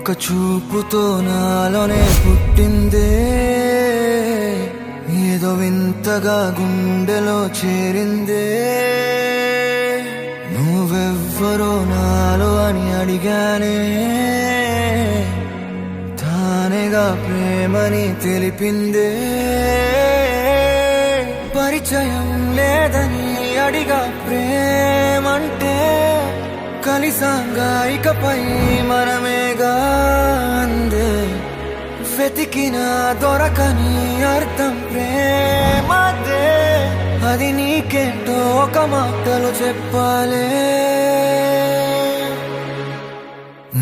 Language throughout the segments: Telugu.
ఒక చూపుతో నాలోనే పుట్టిందే, ఏదో వింతగా గుండెలో చేరిందే. నువ్వెవ్వరో నాలో అని అడిగానే, తానేగా ప్రేమని తెలిపిందే. పరిచయం లేదని అడిగా ప్రేమంటే, కలిసాంగా ఇకపై మనమేగా అందే. వెతికిన దొరకని అర్థం ప్రేమదే, అది నీకేంటో ఒక మాటలో చెప్పాలే.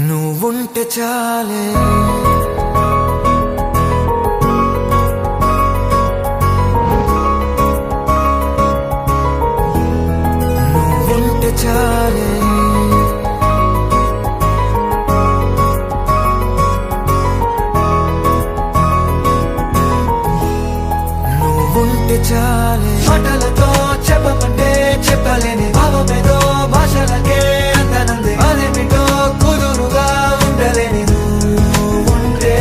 నువ్వుంటే చాలే, నువ్వుంటే చాలే. నువ్వుంటే చాలే. మాటలతో చెప్పమంటే చెప్పలేని భావమేదో భాషలకే అందనందే. అదేమిటో కుదురుగా ఉండలేని నువ్వుంటే.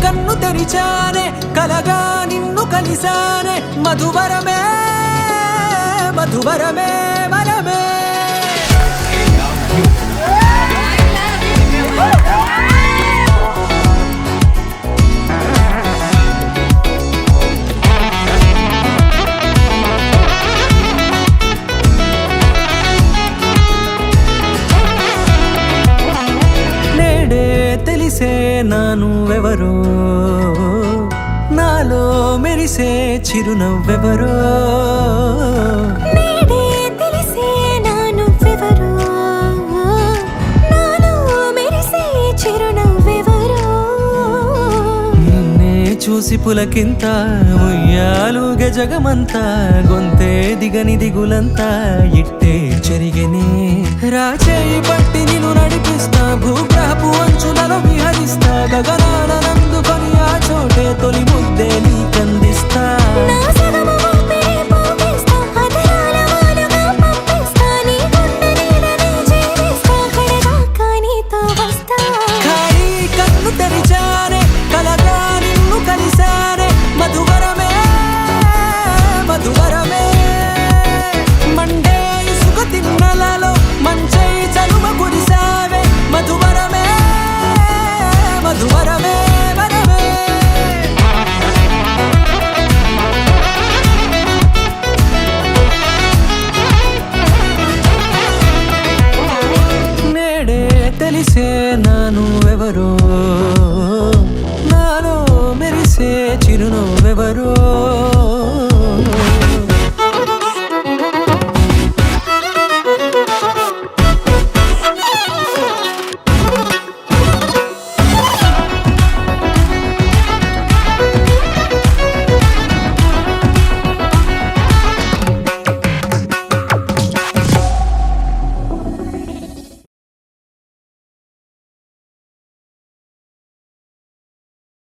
కన్ను తెరిచానే, కలగా నిన్ను కలిసానే. మధువరమే మధువరమే మనమే. నేడే తెలిసే నా నువ్వెవరో, నాలో మెరిసే చిరునవ్వెవరో. నేడే తెలిసే నా నువ్వెవరో, నాలో మెరిసే చిరునవ్వెవరో. నిన్నే చూసి పులకింత ఉయ్యాలుగే జగమంతా. గొంతే దిగని దిగులంతా ఇట్టే చెరిగెనే. రాచేయి పట్టి నిన్ను నడిపిస్తా, భూగ్రహపు అంచులలో విహరిస్తా. గగనానందుకొని ఆ చోటే తొలి ముద్దే నీ